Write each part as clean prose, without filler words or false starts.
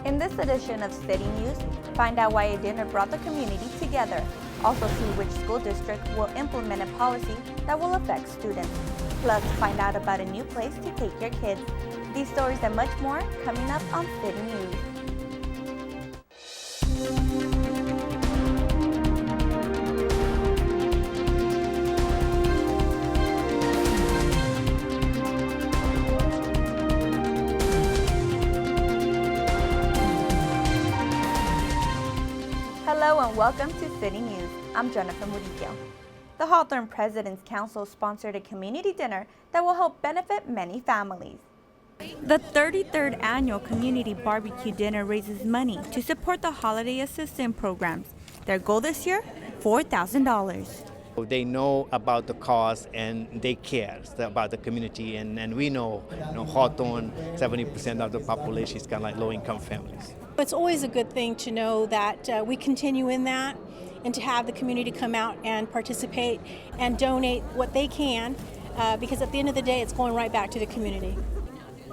In this edition of City News, find out why a dinner brought the community together. Also see which school district will implement a policy that will affect students. Plus, find out about a new place to take your kids. These stories and much more coming up on City News. Hello and welcome to City News. I'm Jennifer Murillo. The Hawthorne President's Council sponsored a community dinner that will help benefit many families. The 33rd annual community barbecue dinner raises money to support the holiday assistance programs. Their goal this year, $4,000. They know about the cause and they care about the community, and we know, Hawthorne, 70% of the population is kind of like low-income families. It's always a good thing to know that we continue in that and to have the community come out and participate and donate what they can because at the end of the day, it's going right back to the community.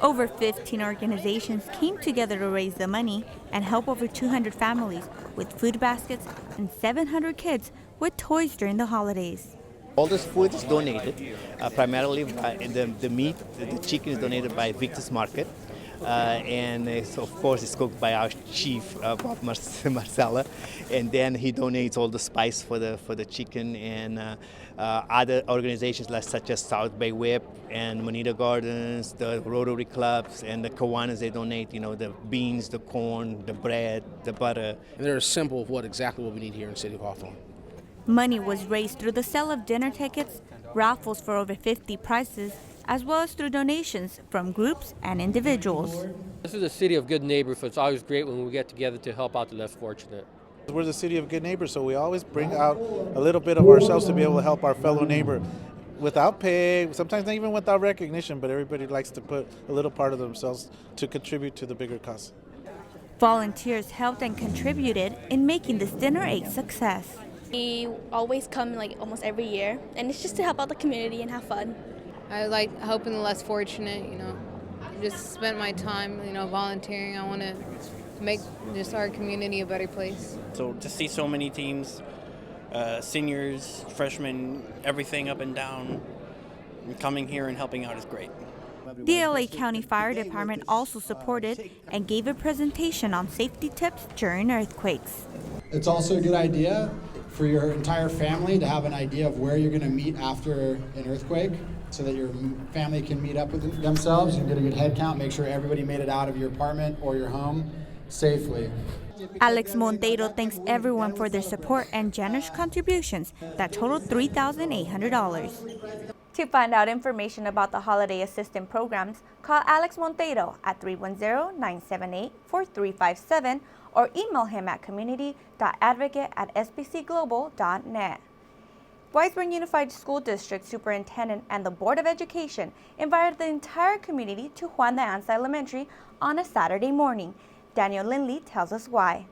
Over 15 organizations came together to raise the money and help over 200 families with food baskets and 700 kids with toys during the holidays. All this food is donated, primarily by the meat, the chicken is donated by Victor's Market. So of course it's cooked by our chief, Bob Marcella, and then he donates all the spice for the chicken, and other organizations such as South Bay Whip and Monita Gardens, the Rotary Clubs, and the Kiwanis, they donate, the beans, the corn, the bread, the butter. And they're a symbol of exactly what we need here in the city of Hawthorne. Money was raised through the sale of dinner tickets, raffles for over 50 prizes, as well as through donations from groups and individuals. This is a city of good neighbors, so it's always great when we get together to help out the less fortunate. We're the city of good neighbors, so we always bring out a little bit of ourselves to be able to help our fellow neighbor without pay, sometimes not even without recognition, but everybody likes to put a little part of themselves to contribute to the bigger cause. Volunteers helped and contributed in making this dinner a success. We always come almost every year, and it's just to help out the community and have fun. I like helping the less fortunate, just spent my time, volunteering. I want to make just our community a better place. So to see so many teams, seniors, freshmen, everything up and down, coming here and helping out is great. The LA County Fire Department also supported and gave a presentation on safety tips during earthquakes. It's also a good idea for your entire family to have an idea of where you're going to meet after an earthquake, so that your family can meet up with themselves and get a good head count, make sure everybody made it out of your apartment or your home safely. Alex Monteiro thanks everyone for their support and generous contributions that totaled $3,800. To find out information about the holiday assistance programs, call Alex Monteiro at 310-978-4357 or email him at community.advocate@sbcglobal.net. Weisburn Unified School District Superintendent and the Board of Education invited the entire community to Juan de Anza Elementary on a Saturday morning. Daniel Lindley tells us why.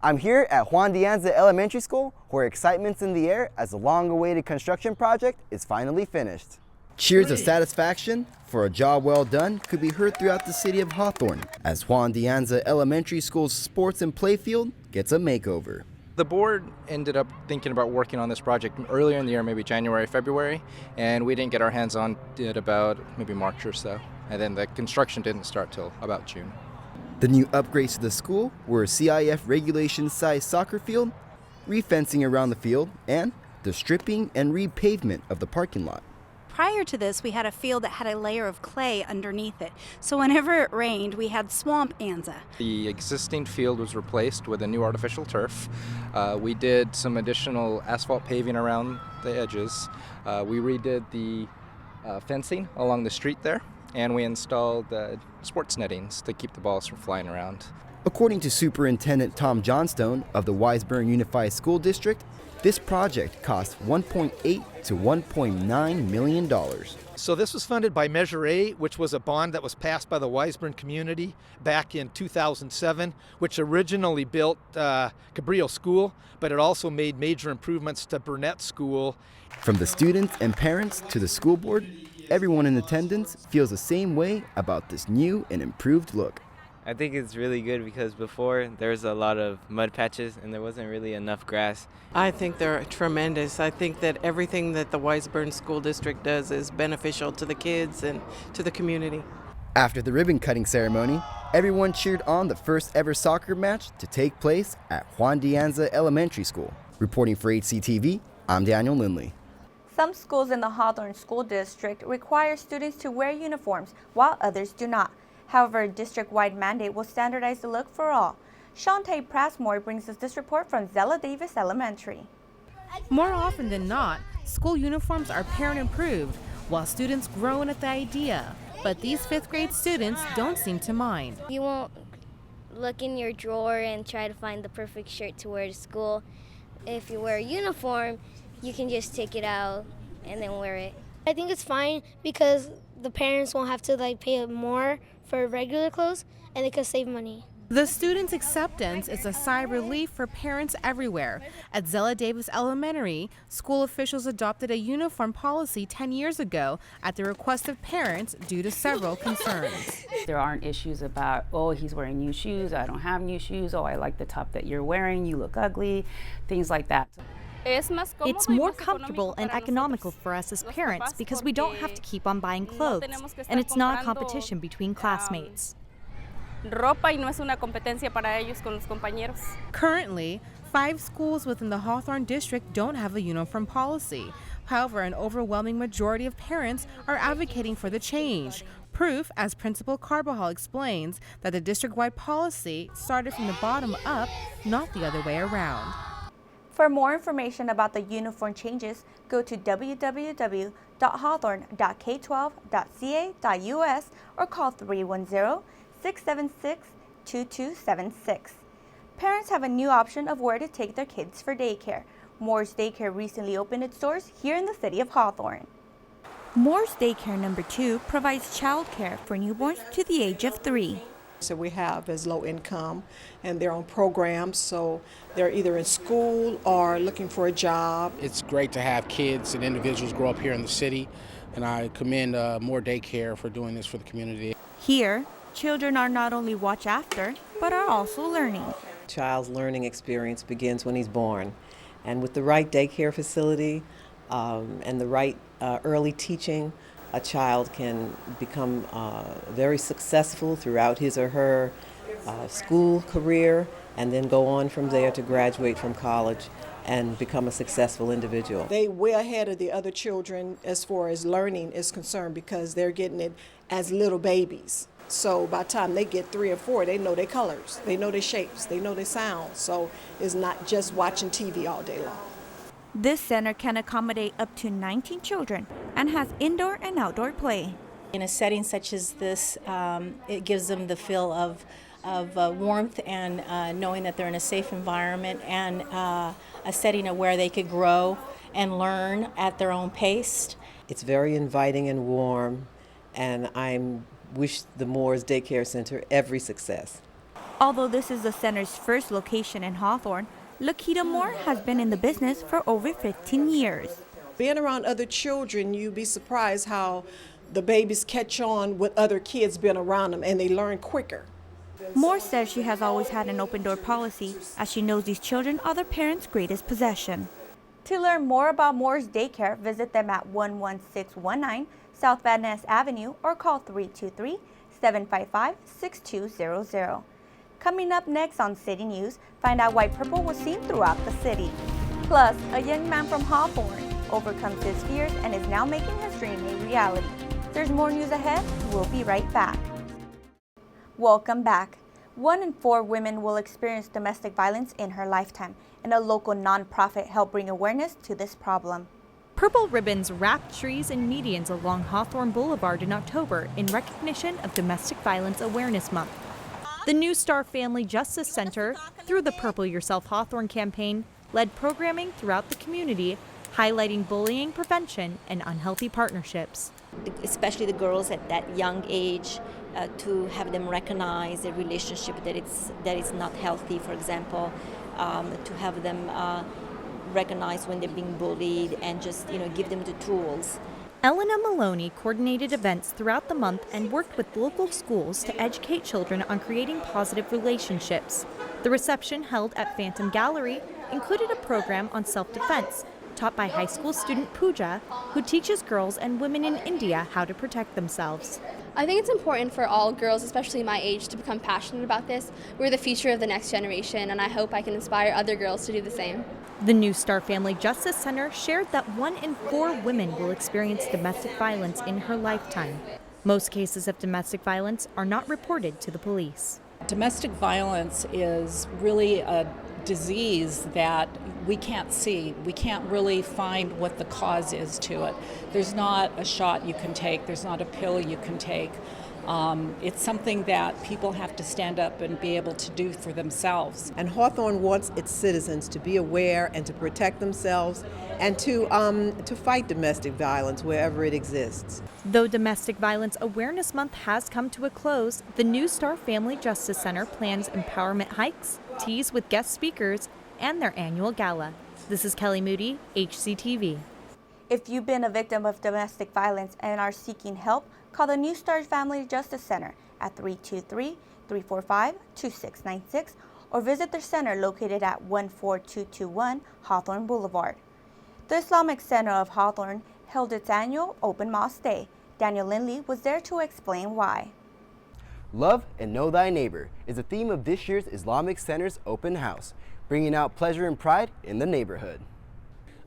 I'm here at Juan de Anza Elementary School, where excitement's in the air as the long-awaited construction project is finally finished. Cheers of satisfaction for a job well done could be heard throughout the city of Hawthorne as Juan de Anza Elementary School's sports and play field gets a makeover. The board ended up thinking about working on this project earlier in the year, maybe January, February, and we didn't get our hands on it about maybe March or so. And then the construction didn't start till about June. The new upgrades to the school were a CIF regulation-sized soccer field, refencing around the field, and the stripping and repavement of the parking lot. Prior to this, we had a field that had a layer of clay underneath it. So whenever it rained, we had swamp Anza. The existing field was replaced with a new artificial turf. We did some additional asphalt paving around the edges. We redid the fencing along the street there, and we installed sports nettings to keep the balls from flying around. According to Superintendent Tom Johnstone of the Weisburn Unified School District, this project cost $1.8 to $1.9 million. So this was funded by Measure A, which was a bond that was passed by the Weisburn community back in 2007, which originally built Cabrillo School, but it also made major improvements to Burnett School. From the students and parents to the school board, everyone in attendance feels the same way about this new and improved look. I think it's really good because before there was a lot of mud patches and there wasn't really enough grass. I think they're tremendous. I think that everything that the Weisburn School District does is beneficial to the kids and to the community. After the ribbon cutting ceremony, everyone cheered on the first ever soccer match to take place at Juan de Anza Elementary School. Reporting for HCTV, I'm Daniel Lindley. Some schools in the Hawthorne School District require students to wear uniforms, while others do not. However, a district-wide mandate will standardize the look for all. Shante Passport brings us this report from Zella Davis Elementary. More often than not, school uniforms are parent-approved, while students groan at the idea. But these 5th grade students don't seem to mind. You won't look in your drawer and try to find the perfect shirt to wear to school. If you wear a uniform, you can just take it out and then wear it. I think it's fine because the parents won't have to pay more for regular clothes and they can save money. The students' acceptance is a sigh of relief for parents everywhere. At Zella Davis Elementary, school officials adopted a uniform policy 10 years ago at the request of parents due to several concerns. There aren't issues about, oh, he's wearing new shoes, I don't have new shoes, oh, I like the top that you're wearing, you look ugly, things like that. It's more comfortable and economical for us as parents because we don't have to keep on buying clothes, and it's not a competition between classmates. Currently, 5 schools within the Hawthorne district don't have a uniform policy. However, an overwhelming majority of parents are advocating for the change. Proof, as Principal Carbajal explains, that the district-wide policy started from the bottom up, not the other way around. For more information about the uniform changes, go to www.hawthorne.k12.ca.us or call 310-676-2276. Parents have a new option of where to take their kids for daycare. Moore's Daycare recently opened its doors here in the city of Hawthorne. Moore's Daycare number 2 provides childcare for newborns to the age of 3. So we have as low income and they're on programs, so they're either in school or looking for a job. It's great to have kids and individuals grow up here in the city, and I commend More Daycare for doing this for the community. Here, children are not only watched after, but are also learning. Child's learning experience begins when he's born, and with the right daycare facility and the right early teaching, a child can become very successful throughout his or her school career and then go on from there to graduate from college and become a successful individual. They way ahead of the other children as far as learning is concerned because they're getting it as little babies. So by the time they get 3 or 4, they know their colors, they know their shapes, they know their sounds. So it's not just watching TV all day long. This center can accommodate up to 19 children and has indoor and outdoor play. In a setting such as this, it gives them the feel of warmth and knowing that they're in a safe environment and a setting of where they could grow and learn at their own pace. It's very inviting and warm, and I wish the Moore's Daycare Center every success. Although this is the center's first location in Hawthorne, Lakita Moore has been in the business for over 15 years. Being around other children, you'd be surprised how the babies catch on with other kids being around them and they learn quicker. Moore says she has always had an open door policy as she knows these children are their parents' greatest possession. To learn more about Moore's Daycare, visit them at 11619 South Van Ness Avenue or call 323-755-6200. Coming up next on City News, find out why purple was seen throughout the city. Plus, a young man from Hawthorne overcomes his fears and is now making his dream a reality. There's more news ahead. We'll be right back. Welcome back. 1 in 4 women will experience domestic violence in her lifetime, and a local nonprofit helped bring awareness to this problem. Purple ribbons wrapped trees and medians along Hawthorne Boulevard in October in recognition of Domestic Violence Awareness Month. The New Star Family Justice Center, through the Purple Yourself Hawthorne campaign, led programming throughout the community, highlighting bullying prevention and unhealthy partnerships. Especially the girls at that young age, to have them recognize a relationship that is not healthy, for example, to have them recognize when they're being bullied and just give them the tools. Elena Maloney coordinated events throughout the month and worked with local schools to educate children on creating positive relationships. The reception held at Phantom Gallery included a program on self-defense, taught by high school student Pooja, who teaches girls and women in India how to protect themselves. I think it's important for all girls, especially my age, to become passionate about this. We're the future of the next generation, and I hope I can inspire other girls to do the same. The New Star Family Justice Center shared that 1 in 4 women will experience domestic violence in her lifetime. Most cases of domestic violence are not reported to the police. Domestic violence is really a disease that we can't see. We can't really find what the cause is to it. There's not a shot you can take. There's not a pill you can take. It's something that people have to stand up and be able to do for themselves. And Hawthorne wants its citizens to be aware and to protect themselves and to fight domestic violence wherever it exists. Though Domestic Violence Awareness Month has come to a close, the New Star Family Justice Center plans empowerment hikes, teas with guest speakers, and their annual gala. This is Kelly Moody, HCTV. If you've been a victim of domestic violence and are seeking help, call the New Star Family Justice Center at 323-345-2696 or visit their center located at 14221 Hawthorne Boulevard. The Islamic Center of Hawthorne held its annual Open Mosque Day. Daniel Lindley was there to explain why. Love and know thy neighbor is the theme of this year's Islamic Center's open house, bringing out pleasure and pride in the neighborhood.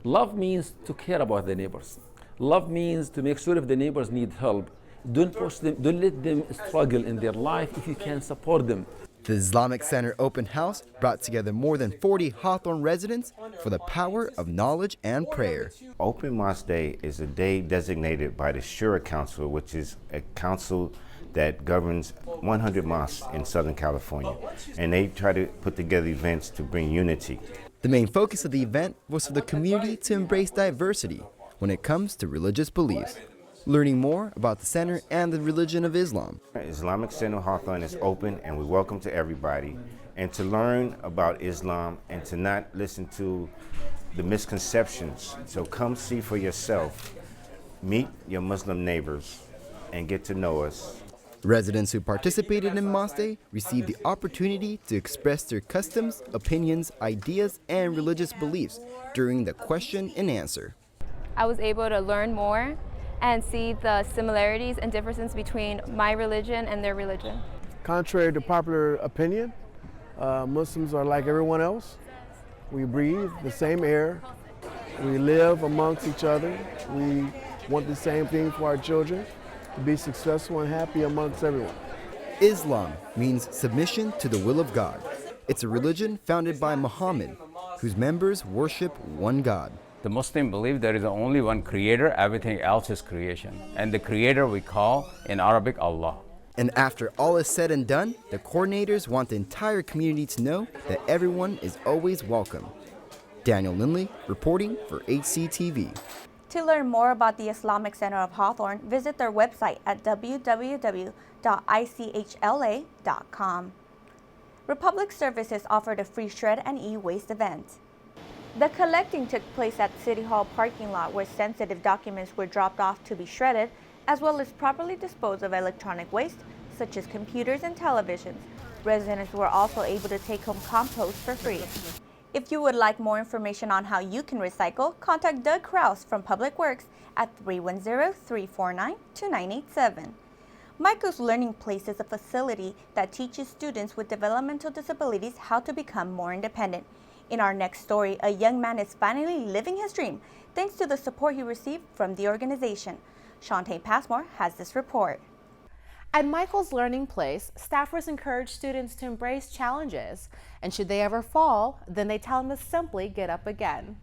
Love means to care about the neighbors. Love means to make sure if the neighbors need help, don't push them, don't let them struggle in their life if you can support them. The Islamic Center Open House brought together more than 40 Hawthorne residents for the power of knowledge and prayer. Open Mosque Day is a day designated by the Shura Council, which is a council that governs 100 mosques in Southern California, and they try to put together events to bring unity. The main focus of the event was for the community to embrace diversity when it comes to religious beliefs. Learning more about the center and the religion of Islam. Islamic Center Hawthorne is open and we welcome to everybody, and to learn about Islam and to not listen to the misconceptions. So come see for yourself, meet your Muslim neighbors, and get to know us. Residents who participated in Mosque Day received the opportunity to express their customs, opinions, ideas, and religious beliefs during the question and answer. I was able to learn more and see the similarities and differences between my religion and their religion. Contrary to popular opinion, Muslims are like everyone else. We breathe the same air. We live amongst each other. We want the same thing for our children, to be successful and happy amongst everyone. Islam means submission to the will of God. It's a religion founded by Muhammad, whose members worship one God. The Muslim believe there is only one creator, everything else is creation. And the creator we call in Arabic Allah. And after all is said and done, the coordinators want the entire community to know that everyone is always welcome. Daniel Lindley reporting for HCTV. To learn more about the Islamic Center of Hawthorne, visit their website at www.ichla.com. Republic Services offered a free shred and e-waste event. The collecting took place at City Hall parking lot, where sensitive documents were dropped off to be shredded, as well as properly dispose of electronic waste, such as computers and televisions. Residents were also able to take home compost for free. If you would like more information on how you can recycle, contact Doug Krause from Public Works at 310-349-2987. Michael's Learning Place is a facility that teaches students with developmental disabilities how to become more independent. In our next story, a young man is finally living his dream thanks to the support he received from the organization. Shante Passport has this report. At Michael's Learning Place, staffers encourage students to embrace challenges, and should they ever fall, then they tell them to simply get up again.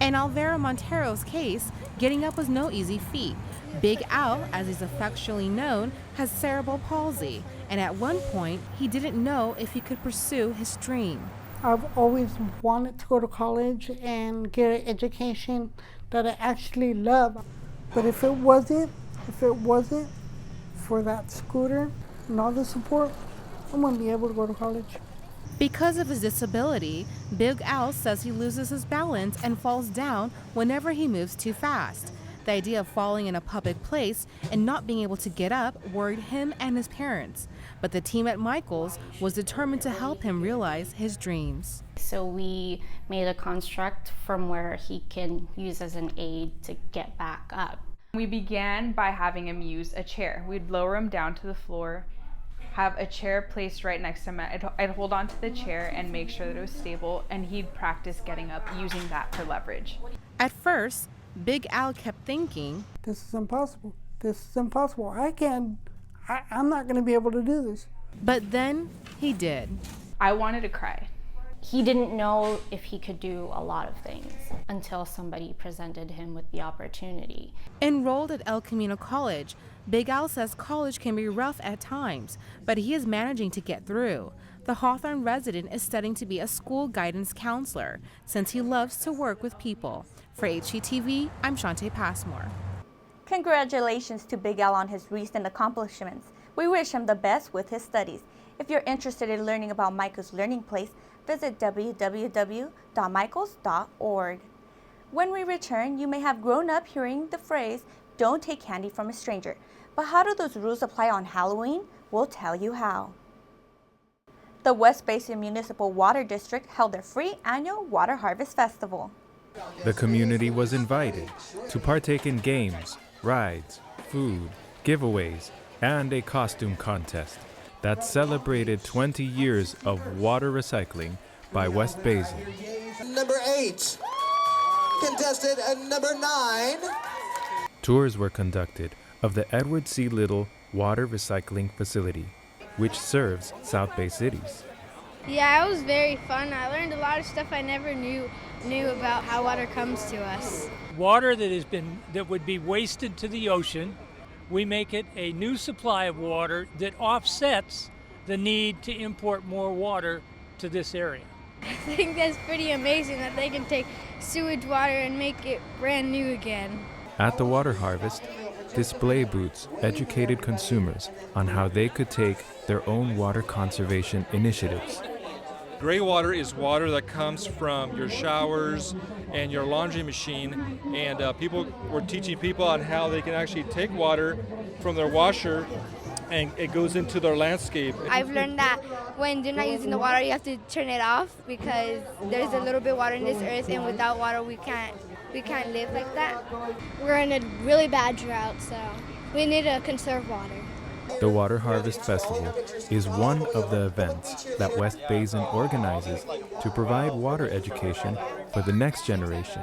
In Alvaro Montero's case, getting up was no easy feat. Big Al, as he's affectionately known, has cerebral palsy, and at one point, he didn't know if he could pursue his dream. I've always wanted to go to college and get an education that I actually love. But if it wasn't for that scooter and all the support, I wouldn't be able to go to college. Because of his disability, Big Al says he loses his balance and falls down whenever he moves too fast. The idea of falling in a public place and not being able to get up worried him and his parents. But the team at Michael's was determined to help him realize his dreams. So we made a construct from where he can use as an aid to get back up. We began by having him use a chair. We'd lower him down to the floor, have a chair placed right next to him. I'd hold on to the chair and make sure that it was stable, and he'd practice getting up using that for leverage. At first, Big Al kept thinking, This is impossible. This is impossible. I'm not going to be able to do this. But then he did. I wanted to cry. He didn't know if he could do a lot of things until somebody presented him with the opportunity. Enrolled at El Camino College, Big Al says college can be rough at times, but he is managing to get through. The Hawthorne resident is studying to be a school guidance counselor since he loves to work with people. For HGTV, I'm Shante Passport. Congratulations to Big Al on his recent accomplishments. We wish him the best with his studies. If you're interested in learning about Michael's Learning Place, visit www.michaels.org. When we return, you may have grown up hearing the phrase, "Don't take candy from a stranger." But how do those rules apply on Halloween? We'll tell you how. The West Basin Municipal Water District held their free annual Water Harvest Festival. The community was invited to partake in games, rides, food, giveaways, and a costume contest that celebrated 20 years of water recycling by West Basin. Number 8, contested at number 9. Tours were conducted of the Edward C. Little Water Recycling Facility, which serves South Bay cities. Yeah, it was very fun. I learned a lot of stuff I never knew about how water comes to us. Water that would be wasted to the ocean, we make it a new supply of water that offsets the need to import more water to this area. I think that's pretty amazing that they can take sewage water and make it brand new again. At the water harvest, display booths educated consumers on how they could take their own water conservation initiatives. Gray water is water that comes from your showers and your laundry machine, and we're teaching people on how they can actually take water from their washer and it goes into their landscape. I've learned that when you're not using the water, you have to turn it off because there's a little bit of water in this earth, and without water we can't live like that. We're in a really bad drought, so we need to conserve water. The Water Harvest Festival is one of the events that West Basin organizes to provide water education for the next generation.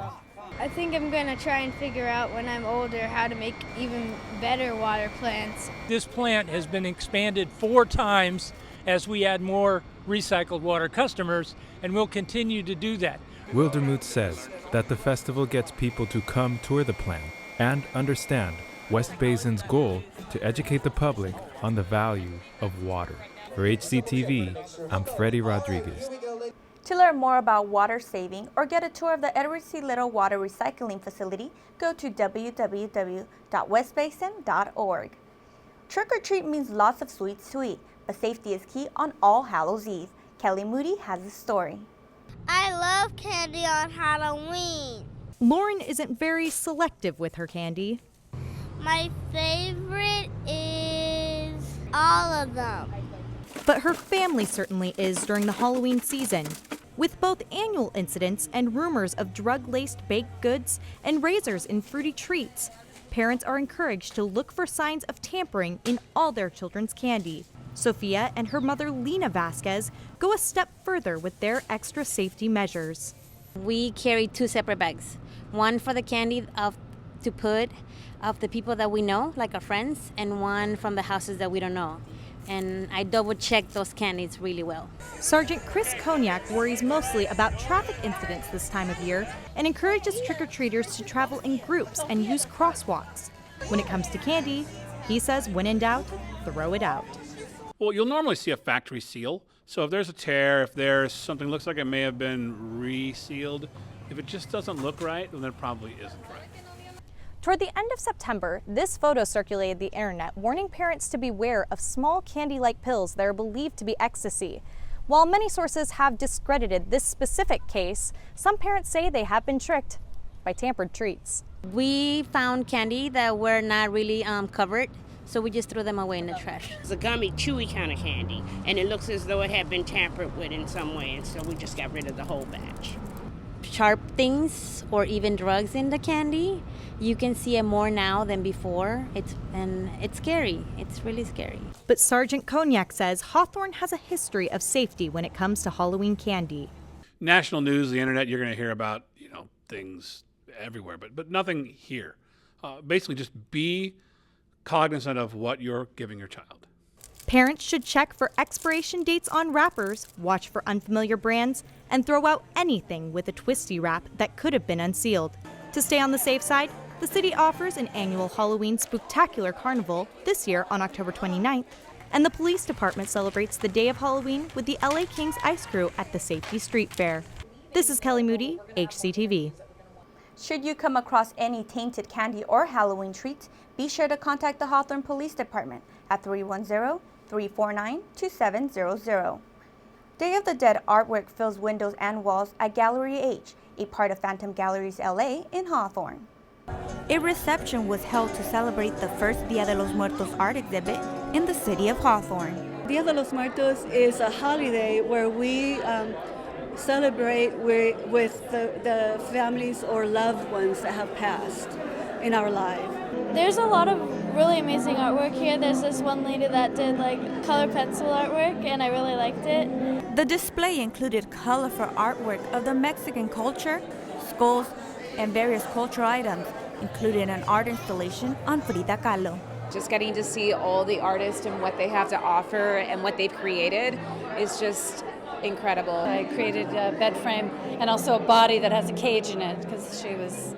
I think I'm going to try and figure out when I'm older how to make even better water plants. This plant has been expanded 4 times as we add more recycled water customers, and we'll continue to do that. Wildermuth says that the festival gets people to come tour the plant and understand West Basin's goal to educate the public on the value of water. For HCTV, I'm Freddie Rodriguez. To learn more about water saving or get a tour of the Edward C. Little Water Recycling Facility, go to www.westbasin.org. Trick or treat means lots of sweets to eat, but safety is key on All Hallows Eve. Kelly Moody has the story. I love candy on Halloween. Lauren isn't very selective with her candy. My favorite is all of them. But her family certainly is during the Halloween season. With both annual incidents and rumors of drug-laced baked goods and razors in fruity treats, parents are encouraged to look for signs of tampering in all their children's candy. Sophia and her mother, Lena Vasquez, go a step further with their extra safety measures. We carry 2 separate bags. One for the candy to put of the people that we know, like our friends, and one from the houses that we don't know. And I double check those candies really well. Sergeant Chris Cognac worries mostly about traffic incidents this time of year and encourages trick-or-treaters to travel in groups and use crosswalks. When it comes to candy, he says when in doubt, throw it out. Well, you'll normally see a factory seal. So if there's a tear, if there's something looks like it may have been resealed, if it just doesn't look right, then it probably isn't right. Toward the end of September, this photo circulated the internet, warning parents to beware of small candy-like pills that are believed to be ecstasy. While many sources have discredited this specific case, some parents say they have been tricked. by tampered treats. We found candy that were not really covered, so we just threw them away in the trash. It's a gummy, chewy kind of candy, and it looks as though it had been tampered with in some way, and so we just got rid of the whole batch. Sharp things or even drugs in the candy, you can see it more now than before. It's scary. It's really scary. But Sergeant Cognac says Hawthorne has a history of safety when it comes to Halloween candy. National news, the internet, you're going to hear about, things everywhere, but nothing here. Basically, just be cognizant of what you're giving your child. Parents should check for expiration dates on wrappers, watch for unfamiliar brands, and throw out anything with a twisty wrap that could have been unsealed. To stay on the safe side, the city offers an annual Halloween Spooktacular Carnival this year on October 29th, and the police department celebrates the day of Halloween with the LA Kings Ice Crew at the Safety Street Fair. This is Kelly Moody, HCTV. Should you come across any tainted candy or Halloween treats, be sure to contact the Hawthorne Police Department at 310-349-2700. Day of the Dead artwork fills windows and walls at Gallery H, a part of Phantom Galleries LA in Hawthorne. A reception was held to celebrate the first Dia de los Muertos art exhibit in the city of Hawthorne. Dia de los Muertos is a holiday where we celebrate with the families or loved ones that have passed in our life. There's a lot of really amazing artwork here. There's this one lady that did color pencil artwork, and I really liked it. The display included colorful artwork of the Mexican culture, skulls, and various cultural items, including an art installation on Frida Kahlo. Just getting to see all the artists and what they have to offer and what they've created is just incredible. I created a bed frame and also a body that has a cage in it because she was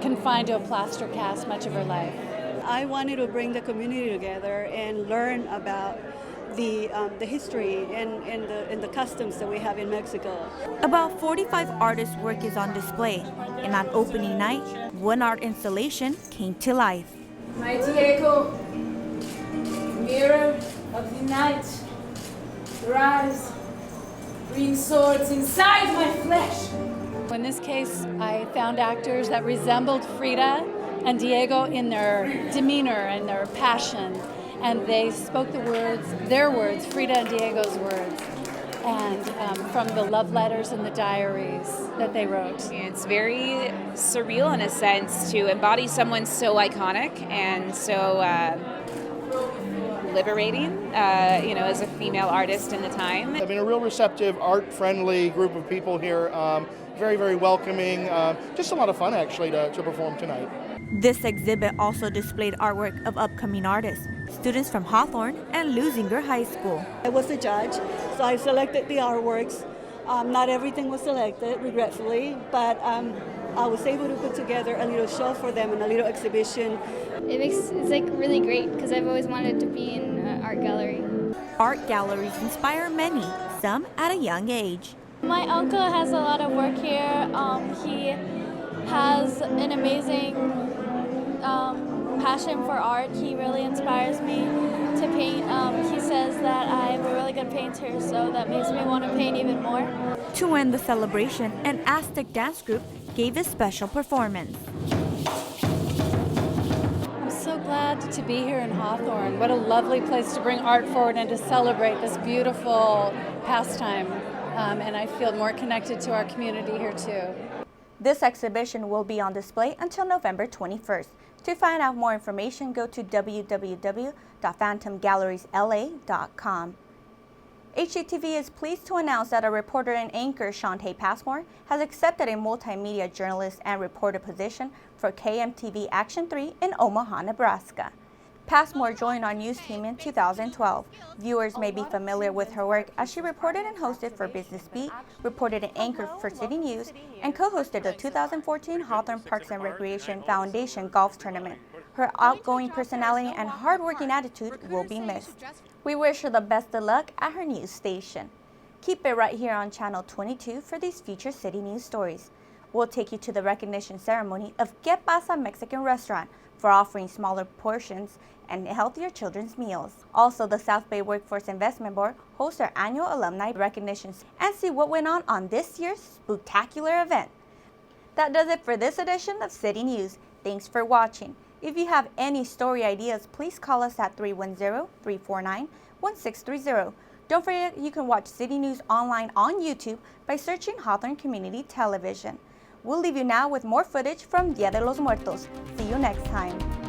confined to a plaster cast much of her life. I wanted to bring the community together and learn about the history and the customs that we have in Mexico. About 45 artists' work is on display, and on opening night, one art installation came to life. Mighty echo, mirror of the night, rise, green swords inside my flesh. In this case, I found actors that resembled Frida and Diego in their demeanor and their passion, and they spoke the words, their words, Frida and Diego's words, and from the love letters and the diaries that they wrote. It's very surreal in a sense to embody someone so iconic and so liberating, as a female artist in the time. I mean, a real receptive, art-friendly group of people here. Very, very welcoming. Just a lot of fun, actually, to perform tonight. This exhibit also displayed artwork of upcoming artists, students from Hawthorne and Lusinger High School. I was the judge, so I selected the artworks. Not everything was selected, regretfully, but I was able to put together a little show for them and a little exhibition. It's really great because I've always wanted to be in an art gallery. Art galleries inspire many, some at a young age. My uncle has a lot of work here. He has an amazing passion for art. He really inspires me to paint. He says that I'm a really good painter, so that makes me want to paint even more. To end the celebration, an Aztec dance group gave a special performance. I'm so glad to be here in Hawthorne. What a lovely place to bring art forward and to celebrate this beautiful pastime. And I feel more connected to our community here too. This exhibition will be on display until November 21st. To find out more information, go to www.phantomgalleriesla.com. HCTV is pleased to announce that a reporter and anchor, Shante Passport, has accepted a multimedia journalist and reporter position for KMTV Action 3 in Omaha, Nebraska. Passmore joined our news team in 2012. Viewers may be familiar with her work as she reported and hosted for Business Beat, reported and anchored for City News, and co-hosted the 2014 Hawthorne Parks and Recreation Foundation Golf Tournament. Her outgoing personality and hard-working attitude will be missed. We wish her the best of luck at her news station. Keep it right here on Channel 22 for these featured City News stories. We'll take you to the recognition ceremony of Que Pasa Mexican Restaurant for offering smaller portions and healthier children's meals. Also, the South Bay Workforce Investment Board hosts their annual alumni recognitions and see what went on this year's Spooktacular event. That does it for this edition of City News. Thanks for watching. If you have any story ideas, please call us at 310-349-1630. Don't forget you can watch City News online on YouTube by searching Hawthorne Community Television. We'll leave you now with more footage from Dia de los Muertos. See you next time.